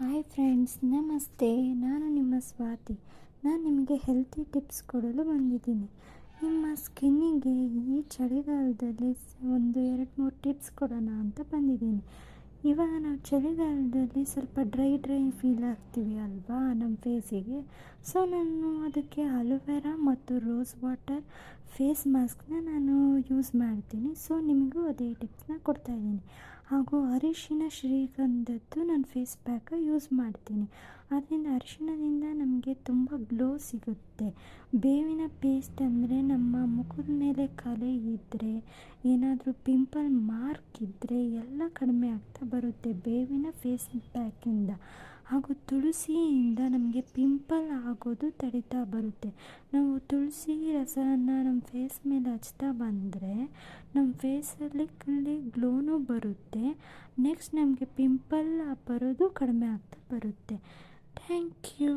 Hi friends, ನಮಸ್ತೆ. ನಾನು ನಿಮ್ಮ ಸ್ವಾತಿ. ನಾನು ನಿಮಗೆ ಹೆಲ್ತಿ ಟಿಪ್ಸ್ ಕೊಡಲು ಬಂದಿದ್ದೀನಿ. ನಿಮ್ಮ ಸ್ಕಿನ್ನಿಗೆ ಈ ಚಳಿಗಾಲದಲ್ಲಿ ಒಂದು 2-3 ಟಿಪ್ಸ್ ಕೊಡೋಣ ಅಂತ ಬಂದಿದ್ದೀನಿ. ಇವಾಗ ನಾವು ಚಳಿಗಾಲದಲ್ಲಿ ಸ್ವಲ್ಪ ಡ್ರೈ ಫೀಲ್ ಆಗ್ತೀವಿ ಅಲ್ವಾ ನಮ್ಮ ಫೇಸಿಗೆ. ಸೊ ನಾನು ಅದಕ್ಕೆ ಅಲೋವೆರಾ ಮತ್ತು ರೋಸ್ ವಾಟರ್ ಫೇಸ್ ಮಾಸ್ಕ್ನ ನಾನು ಯೂಸ್ ಮಾಡ್ತೀನಿ. ಸೊ ನಿಮಗೂ ಅದೇ ಟಿಪ್ಸ್ನ ಕೊಡ್ತಾಯಿದ್ದೀನಿ. ಹಾಗೂ ಅರಿಶಿನ ಶ್ರೀಗಂಧದ್ದು ನಾನು ಫೇಸ್ ಪ್ಯಾಕ ಯೂಸ್ ಮಾಡ್ತೀನಿ. ಅದರಿಂದ ಅರಿಶಿಣದಿಂದ ನಮಗೆ ತುಂಬ ಗ್ಲೋ ಸಿಗುತ್ತೆ. ಬೇವಿನ ಪೇಸ್ಟ್ ಅಂದರೆ ನಮ್ಮ ಮುಖದ ಮೇಲೆ ಕಲೆ ಇದ್ದರೆ, ಏನಾದರೂ ಪಿಂಪಲ್ ಮಾರ್ಕ್ ಇದ್ದರೆ ಎಲ್ಲ ಕಡಿಮೆ ಆಗ್ತಾ ಬರುತ್ತೆ ಬೇವಿನ ಫೇಸ್ ಪ್ಯಾಕಿಂದ. ಹಾಗೂ ತುಳಸಿಯಿಂದ ನಮಗೆ ಪಿಂಪಲ್ ಆಗೋದು ತಡೀತಾ ಬರುತ್ತೆ. ನಾವು ತುಳಸಿ ರಸನ ನಮ್ಮ ಫೇಸ್ ಮೇಲೆ ಹಚ್ತಾ ಬಂದರೆ ನಮ್ಮ ಫೇಸಲ್ಲಿ ಗ್ಲೋನೂ ಬರುತ್ತೆ. ನೆಕ್ಸ್ಟ್ ನಮಗೆ ಪಿಂಪಲ್ ಬರೋದು ಕಡಿಮೆ ಆಗ್ತಾ ಬರುತ್ತೆ. Thank you.